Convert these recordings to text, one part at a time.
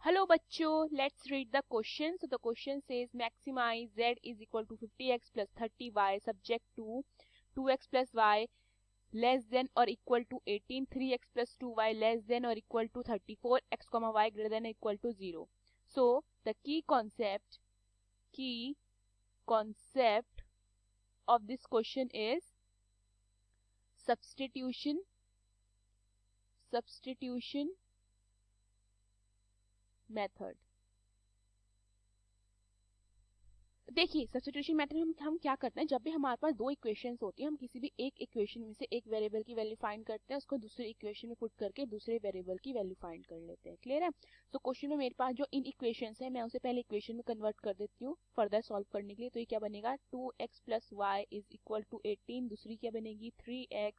Hello bachcho, let's read the question. So the question says maximize z is equal to 50x plus 30y subject to 2x plus y less than or equal to 18, 3x plus 2y less than or equal to 34, x comma y greater than or equal to 0. So the key concept of this question is substitution method. देखिए substitution method में हम क्या करते हैं, जब भी हमारे पास दो इक्वेशंस होती हैं हम किसी भी एक इक्वेशन में से एक वेरिएबल की वैल्यू फाइंड करते हैं, उसको दूसरे इक्वेशन में पुट करके दूसरे वेरिएबल की वैल्यू फाइंड कर लेते हैं. क्लियर है? तो क्वेश्चन में मेरे पास जो इन इक्वेशंस है मैं उसे पहले इक्वेशन में कन्वर्ट कर देती हूँ फर्दर सॉल्व करने के लिए. तो ये क्या बनेगा 2x plus y is equal to 18. दूसरी क्या बनेगी 3x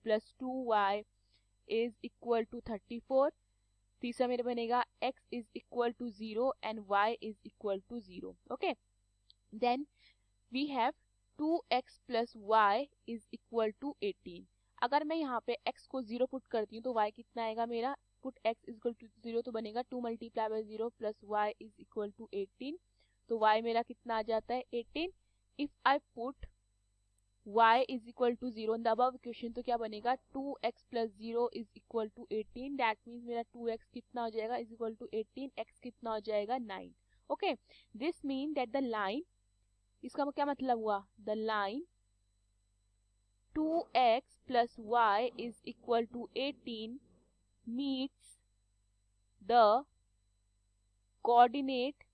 plus 2y is equal to 34. तीसरा मेरा बनेगा x is equal to 0 and y is equal to 0. Okay, then we have 2x plus y is equal to 18. अगर मैं यहाँ पे x को 0 पुट करती हूँ तो y कितना आएगा मेरा, put x is equal to 0 तो बनेगा 2 multiply by 0 plus y is equal to 18. तो y मेरा कितना आ जाता है 18. If I put y is equal to 0 in the above equation तो क्या बनेगा 2x plus 0 is equal to 18. That means मेरा 2x कितना हो जाएगा इज इक्वल टू 18, x कितना हो जाएगा 9. Okay, this mean that the line, इसका क्या मतलब हुआ, the line 2x plus y is equal to 18 meets the coordinate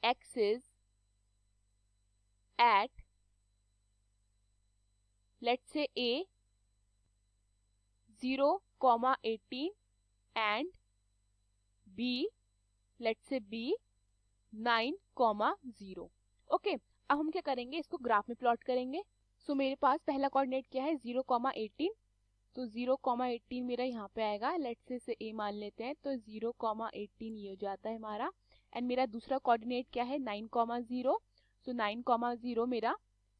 axis at let's say A 0, 18 and B let's say B 9, 0. Okay, अब हम क्या करेंगे, इसको ग्राफ में प्लॉट करेंगे. सो मेरे पास पहला कोऑर्डिनेट क्या है 0, 18. तो 0, 18 मेरा यहाँ पे आएगा. लेट्स से इसे A मान लेते हैं. तो 0, 18 ये हो जाता है हमारा. एंड मेरा दूसरा कोऑर्डिनेट क्या है 9, 0. सो 9, 0 मेरा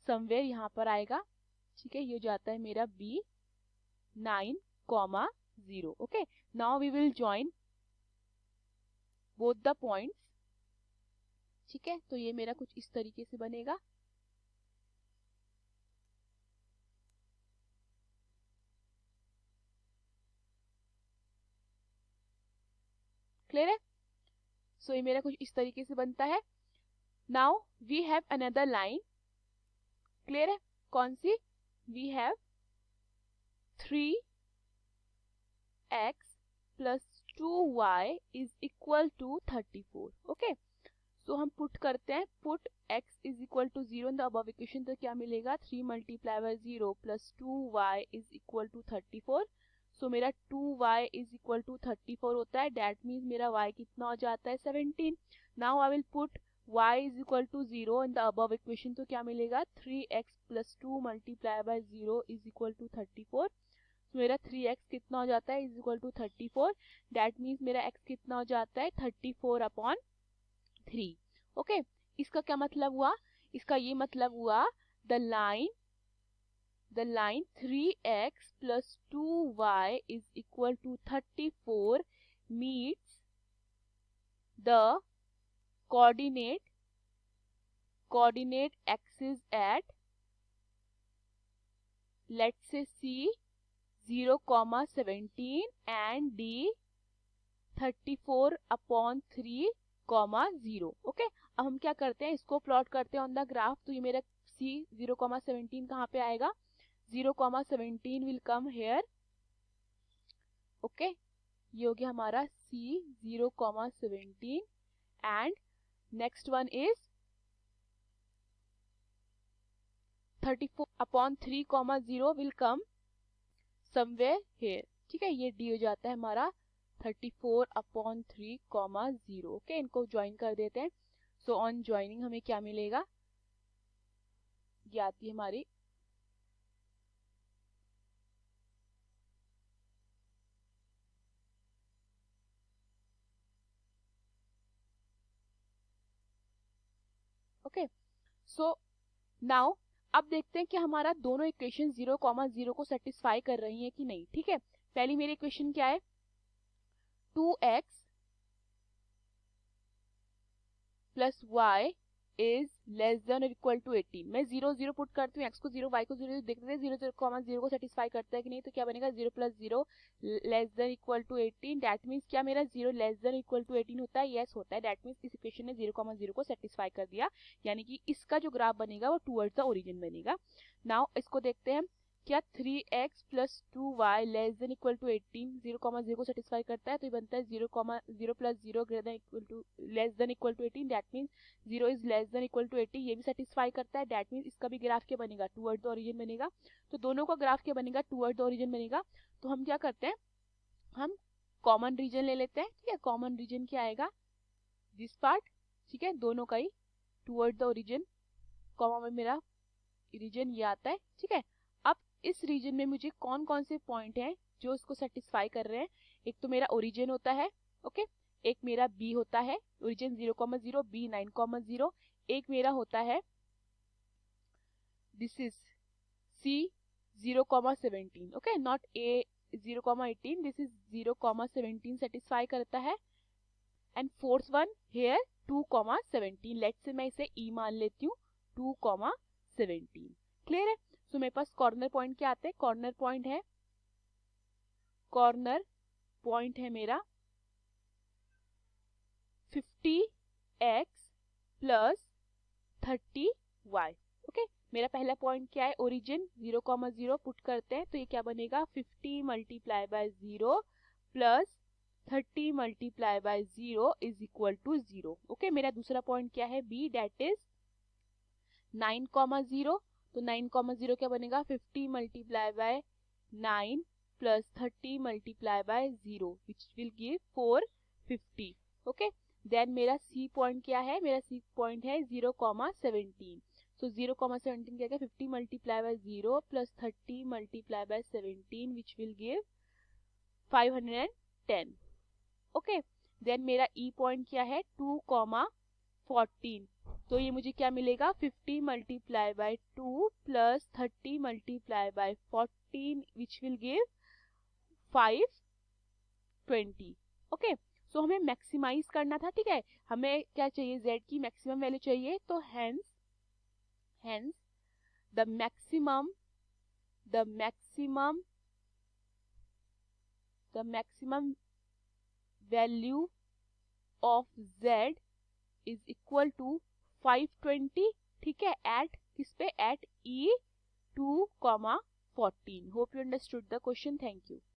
समवेयर यहाँ पर आएगा. ठीक है, ये हो जाता है मेरा B 9, 0. Okay, now we will join both the points. ठीक है, तो ये मेरा कुछ इस तरीके से बनेगा. क्लियर है? सो ये मेरा कुछ इस तरीके से बनता है. Now we have another line. Clear है? कौन सी? We have 3x plus 2y is equal to 34. Okay, so हम पुट करते हैं, put x is equal to 0 in the above equation तो क्या मिलेगा 3 multiply by 0 plus 2y is equal to 34. So मेरा 2y इज इक्वल टू 34 होता है. That means मेरा y कितना हो जाता है 17. Now I will put y is equal to 0 in the above equation तो क्या मिलेगा 3x plus 2 multiply by 0 is equal to 34. तो मेरा 3x कितना हो जाता है is equal to 34. That means मेरा x कितना हो जाता है 34 अपॉन 3. ओके, इसका क्या मतलब हुआ, इसका ये मतलब हुआ the line 3x plus 2y is equal to 34 meets the coordinate axis at let's say C 0, 17 and D 34 upon 3, 0. Okay, अब हम क्या करते हैं, इसको प्लॉट करते हैं ऑन द ग्राफ. तो ये मेरा C 0, 17 कहाँ पे आएगा, 0, 17 विल कम हेयर. ओके, ये हो गया हमारा C 0, 17 and next one is 34 upon 3, 0 will come somewhere here. ठीक है, ये D हो जाता है हमारा 34 अपॉन 3, 0. ओके, इनको ज्वाइन कर देते हैं. सो ऑन ज्वाइनिंग हमें क्या मिलेगा, ये आती है हमारी ओके. सो नाउ अब देखते हैं कि हमारा दोनों इक्वेशन 0, 0 को सेटिस्फाई कर रही है कि नहीं. ठीक है, पहली मेरी इक्वेशन क्या है, 2x plus y is less then और इक्वल टू 18। मैं 0 0 पुट करती हूँ, x को 0 y को 0, देखते थे 0 0 0 को सेटिस्फाई करता है कि नहीं, तो क्या बनेगा 0 plus 0 less than equal to 18। That means क्या मेरा 0 लेस देन इक्वल टू 18 होता है, यस होता है। दैट मीन्स इस इक्वेशन ने 0 0 को सेटिस्फाई कर दिया, यानी कि इसका जो ग्राफ बनेगा वो टूवर्ड्स द ओरिजिन बनेगा। नाउ इसको देखते हैं, क्या 3x plus 2y less than equal to 18 0 0 को सेटिस्फाई करता है, तो ये बनता है 0 0 plus 0 greater than equal to less than equal to 18। That means 0 is less than equal to 80, ये भी सेटिस्फाई करता है। दैट मीन्स इसका भी ग्राफ क्या बनेगा, टूवर्ड द ओरिजिन बनेगा। तो दोनों का ग्राफ क्या बनेगा, टूवर्ड द ओरिजिन बनेगा। तो हम क्या करते हैं, हम कॉमन रीजन ले लेते हैं, ठीक है। कॉमन रीजन क्या आएगा, दिस पार्ट, ठीक है, दोनों का ही टूवर्ड द ओरिजिन, कॉमा में मेरा रीजन ये आता है, ठीक है। अब इस रीजन में मुझे कौन कौन से पॉइंट हैं जो इसको सेटिस्फाई कर रहे हैं, एक तो मेरा ओरिजिन होता है, ओके, एक मेरा बी होता है, ओरिजिन 0 0, बी 9 0, एक मेरा होता है this is C 0 17, okay, not a 0 18, this is 0 17 satisfy करता है। And fourth one here 2 17, let's say मैं इसे ई मान लेती हूँ, 2 17, क्लियर है। सो मेरे पास कॉर्नर पॉइंट क्या आते हैं, कॉर्नर पॉइंट है मेरा 50x प्लस 30y, ओके। मेरा पहला पॉइंट क्या है, ओरिजिन 0 0 पुट करते हैं, तो ये क्या बनेगा 50 multiply by 0 plus 30 multiply by 0 is equal to 0, okay. मेरा दूसरा पॉइंट क्या है, बी, दैट इज 9 0, तो 9 0 क्या बनेगा 50 multiply by 9 plus 30 multiply by 0 which will give 450, okay. देन मेरा सी पॉइंट क्या है, मेरा सी पॉइंट है 0 17, सो 0 17 क्या है 50 multiply by 0 plus 30 multiply by 17 which will give 510, okay. देन मेरा ई पॉइंट क्या है 2 14, तो ये मुझे क्या मिलेगा 50 multiply by 2 plus 30 multiply by 14 which will give 520, okay. So हमें मैक्सिमाइज करना था, ठीक है, हमें क्या चाहिए, z की मैक्सिमम वैल्यू चाहिए, तो hence the maximum value of z is equal to 520, ठीक है, एट किस पे, at E 2 14। Hope you understood the question, thank you.